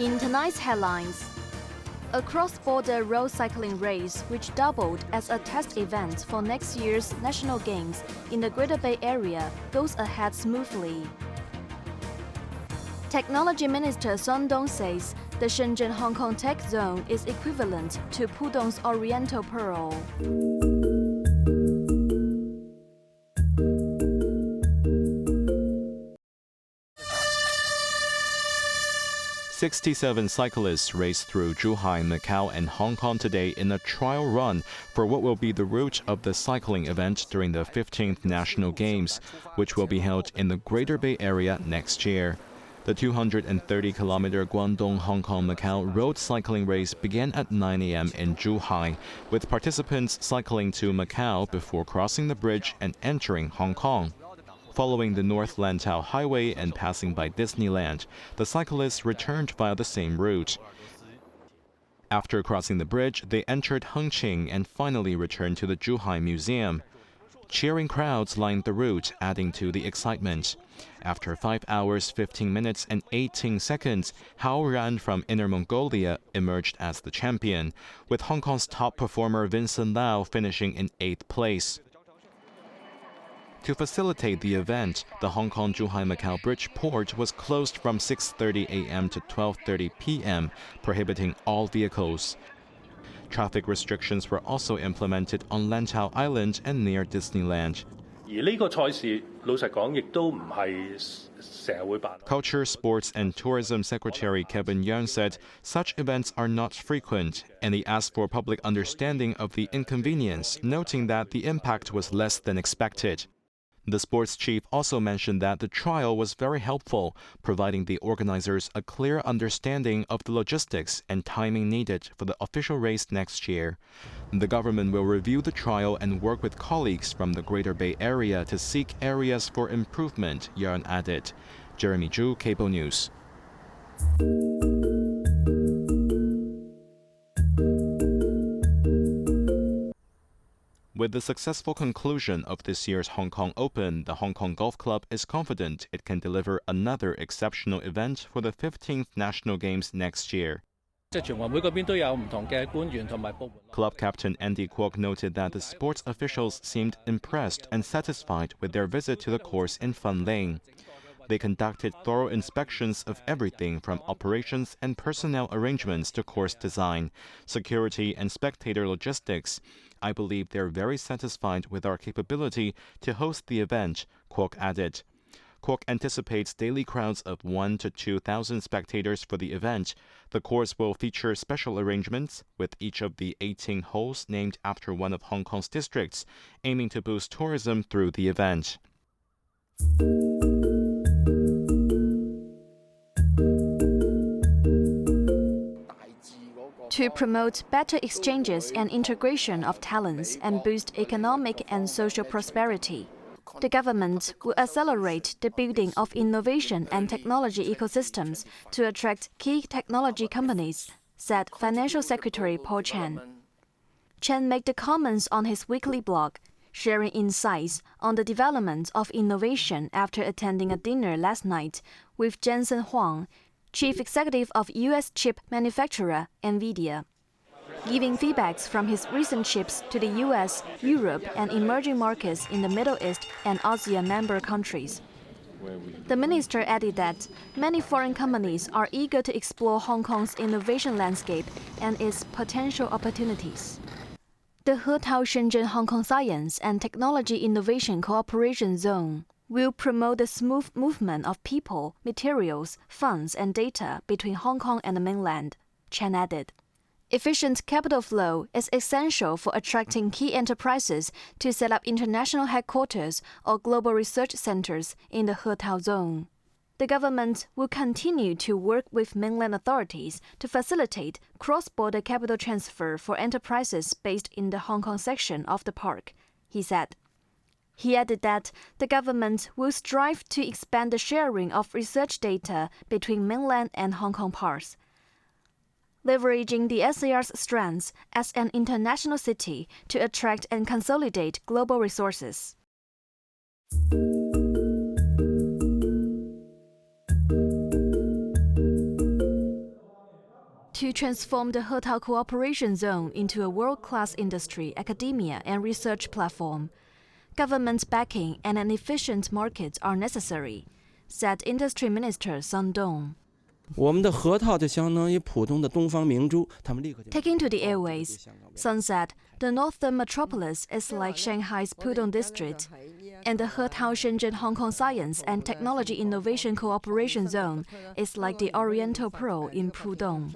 In tonight's headlines, a cross-border road cycling race which doubled as a test event for next year's National Games in the Greater Bay Area goes ahead smoothly. Technology Minister Sun Dong says the Shenzhen-Hong Kong Tech Zone is equivalent to Pudong's Oriental Pearl. 67 cyclists raced through Zhuhai, Macau, and Hong Kong today in a trial run for what will be the route of the cycling event during the 15th National Games, which will be held in the Greater Bay Area next year. The 230-kilometer Guangdong-Hong Kong-Macau road cycling race began at 9 a.m. in Zhuhai, with participants cycling to Macau before crossing the bridge and entering Hong Kong. Following the North Lantau Highway and passing by Disneyland, the cyclists returned via the same route. After crossing the bridge, they entered Hengqin and finally returned to the Zhuhai Museum. Cheering crowds lined the route, adding to the excitement. After 5 hours, 15 minutes, and 18 seconds, Hao Ran from Inner Mongolia emerged as the champion, with Hong Kong's top performer Vincent Lau finishing in 8th place. To facilitate the event, the Hong Kong-Zhuhai-Macau Bridge port was closed from 6:30 a.m. to 12:30 p.m., prohibiting all vehicles. Traffic restrictions were also implemented on Lantau Island and near Disneyland. Culture, Sports and Tourism Secretary Kevin Yeung said such events are not frequent, and he asked for public understanding of the inconvenience, noting that the impact was less than expected. The sports chief also mentioned that the trial was very helpful, providing the organizers a clear understanding of the logistics and timing needed for the official race next year. The government will review the trial and work with colleagues from the Greater Bay Area to seek areas for improvement, Yeung added. Jeremy Zhu, Cable News. With the successful conclusion of this year's Hong Kong Open, the Hong Kong Golf Club is confident it can deliver another exceptional event for the 15th National Games next year. Club captain Andy Kwok noted that the sports officials seemed impressed and satisfied with their visit to the course in Fun Lane. They conducted thorough inspections of everything from operations and personnel arrangements to course design, security and spectator logistics. I believe they're very satisfied with our capability to host the event, Kwok added. Kwok anticipates daily crowds of 1,000 to 2,000 spectators for the event. The course will feature special arrangements, with each of the 18 holes named after one of Hong Kong's districts, aiming to boost tourism through the event. To promote better exchanges and integration of talents and boost economic and social prosperity, the government will accelerate the building of innovation and technology ecosystems to attract key technology companies, said Financial Secretary Paul Chan. Chan made the comments on his weekly blog, sharing insights on the development of innovation after attending a dinner last night with Jensen Huang, Chief Executive of U.S. chip manufacturer NVIDIA, giving feedbacks from his recent trips to the U.S., Europe, and emerging markets in the Middle East and ASEAN member countries. The minister added that many foreign companies are eager to explore Hong Kong's innovation landscape and its potential opportunities. The He-Tao-Shenzhen-Hong Kong Science and Technology Innovation Cooperation Zone will promote the smooth movement of people, materials, funds, and data between Hong Kong and the mainland, Chan added. Efficient capital flow is essential for attracting key enterprises to set up international headquarters or global research centers in the He-Tao zone. The government will continue to work with mainland authorities to facilitate cross-border capital transfer for enterprises based in the Hong Kong section of the park, he said. He added that the government will strive to expand the sharing of research data between mainland and Hong Kong parks, leveraging the SAR's strengths as an international city to attract and consolidate global resources. to transform the Hetao Cooperation Zone into a world-class industry, academia, and research platform. Government backing and an efficient market are necessary, said Industry Minister Sun Dong. 我们的核桃就相当于浦东的东方明珠，他们立刻就 Taking to the airways, Sun said the northern metropolis is like Shanghai's Pudong district, and the Hetao Shenzhen-Hong Kong Science and Technology Innovation Cooperation Zone is like the Oriental Pearl in Pudong.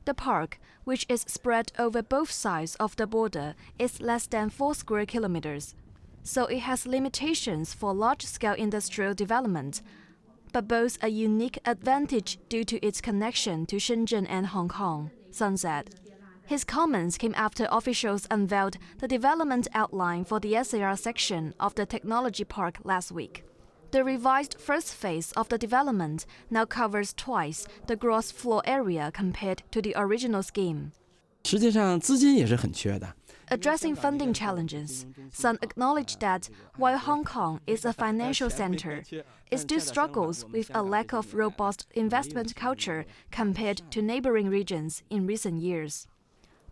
The park, which is spread over both sides of the border, is less than 4 square kilometers, so it has limitations for large-scale industrial development, but boasts a unique advantage due to its connection to Shenzhen and Hong Kong, Sun said. His comments came after officials unveiled the development outline for the SAR section of the technology park last week. The revised first phase of the development now covers twice the gross floor area compared to the original scheme. 实际上资金也是很缺的。 Addressing funding challenges, Sun acknowledged that while Hong Kong is a financial center, it still struggles with a lack of robust investment culture compared to neighboring regions in recent years.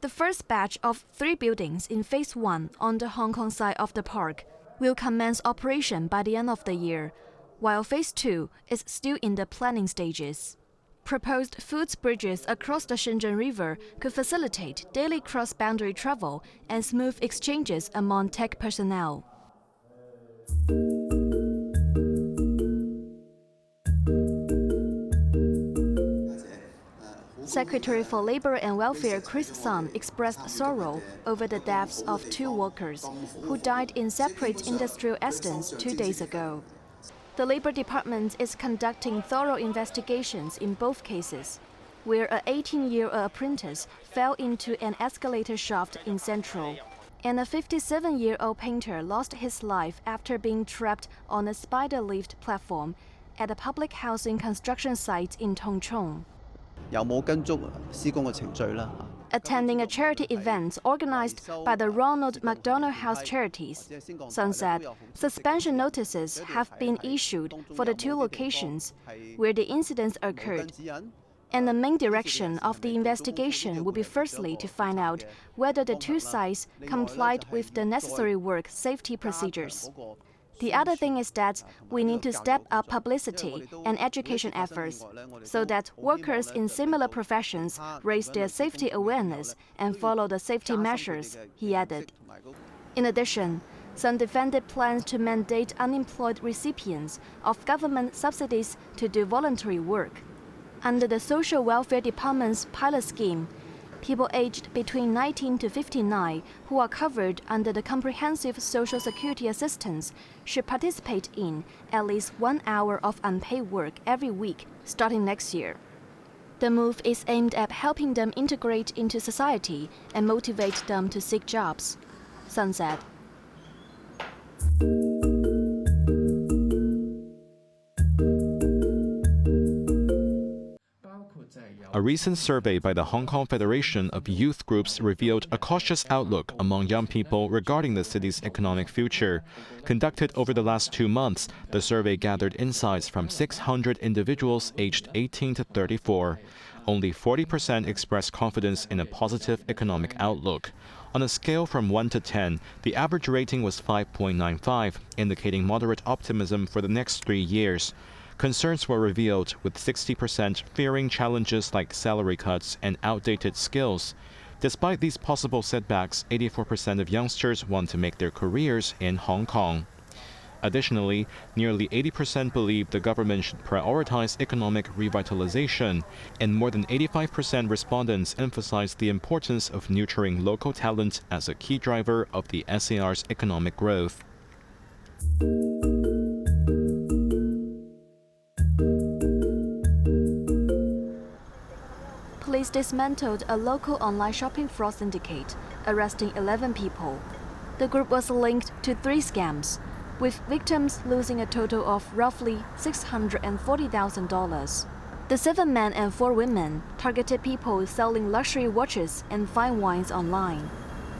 The first batch of 3 buildings in Phase 1 on the Hong Kong side of the park will commence operation by the end of the year, while Phase 2 is still in the planning stages. Proposed footbridges across the Shenzhen River could facilitate daily cross-boundary travel and smooth exchanges among tech personnel. Secretary for Labor and Welfare Chris Sun expressed sorrow over the deaths of 2 workers who died in separate industrial accidents 2 days ago. The Labor Department is conducting thorough investigations in both cases, where an 18-year-old apprentice fell into an escalator shaft in Central, and a 57-year-old painter lost his life after being trapped on a spider lift platform at a public housing construction site in Tongchong. 有冇跟足施工嘅程序啦？ Attending a charity event organized by the Ronald McDonald House Charities, Sun said suspension notices have been issued for the 2 locations where the incidents occurred. And the main direction of the investigation will be firstly to find out whether the 2 sites complied with the necessary work safety procedures. The other thing is that we need to step up publicity and education efforts so that workers in similar professions raise their safety awareness and follow the safety measures, he added. In addition, Sun defended plans to mandate unemployed recipients of government subsidies to do voluntary work. Under the Social Welfare Department's pilot scheme, people aged between 19 to 59 who are covered under the Comprehensive Social Security Assistance should participate in at least 1 hour of unpaid work every week starting next year. The move is aimed at helping them integrate into society and motivate them to seek jobs, Sun said. A recent survey by the Hong Kong Federation of Youth Groups revealed a cautious outlook among young people regarding the city's economic future. Conducted over the last 2 months, the survey gathered insights from 600 individuals aged 18 to 34. Only 40% expressed confidence in a positive economic outlook. On a scale from 1 to 10, the average rating was 5.95, indicating moderate optimism for the next 3 years. Concerns were revealed, with 60% fearing challenges like salary cuts and outdated skills. Despite these possible setbacks, 84% of youngsters want to make their careers in Hong Kong. Additionally, nearly 80% believe the government should prioritize economic revitalization, and more than 85% respondents emphasized the importance of nurturing local talent as a key driver of the SAR's economic growth. Police dismantled a local online shopping fraud syndicate, arresting 11 people. The group was linked to 3 scams, with victims losing a total of roughly $640,000. The 7 men and 4 women targeted people selling luxury watches and fine wines online.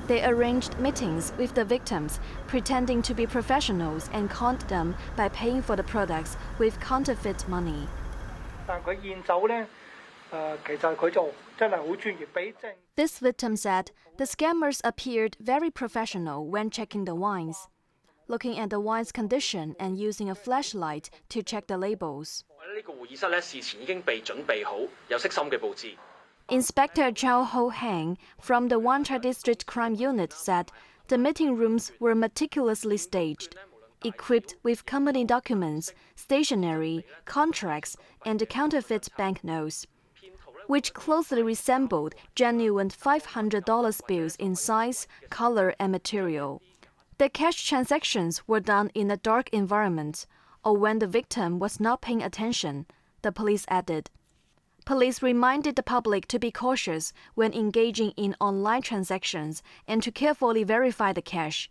They arranged meetings with the victims, pretending to be professionals, and conned them by paying for the products with counterfeit money. 但佢現酒呢 This victim said the scammers appeared very professional when checking the wines, looking at the wine's condition and using a flashlight to check the labels. Inspector Chao Ho Hang from the Wanchai District Crime Unit said the meeting rooms were meticulously staged, equipped with company documents, stationery, contracts, and counterfeit banknotes, which closely resembled genuine $500 bills in size, color, and material. The cash transactions were done in a dark environment or when the victim was not paying attention, the police added. Police reminded the public to be cautious when engaging in online transactions and to carefully verify the cash,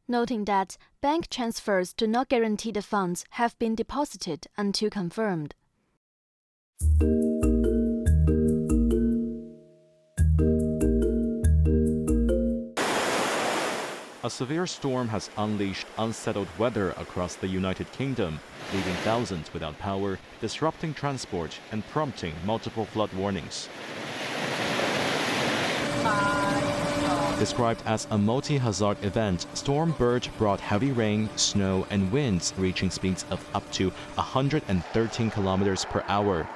noting that bank transfers do not guarantee the funds have been deposited until confirmed. A severe storm has unleashed unsettled weather across the United Kingdom, leaving thousands without power, disrupting transport, and prompting multiple flood warnings. Described as a multi-hazard event, Storm Bird brought heavy rain, snow, and winds reaching speeds of up to 113 kilometers per hour.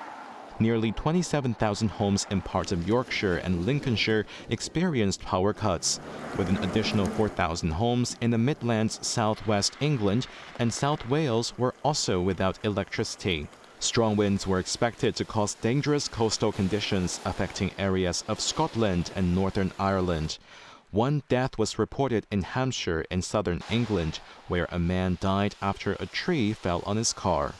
Nearly 27,000 homes in parts of Yorkshire and Lincolnshire experienced power cuts, with an additional 4,000 homes in the Midlands, southwest England, and South Wales were also without electricity. Strong winds were expected to cause dangerous coastal conditions affecting areas of Scotland and Northern Ireland. One death was reported in Hampshire in southern England, where a man died after a tree fell on his car.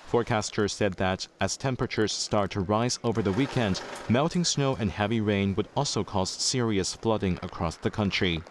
Forecasters said that as temperatures start to rise over the weekend, melting snow and heavy rain would also cause serious flooding across the country.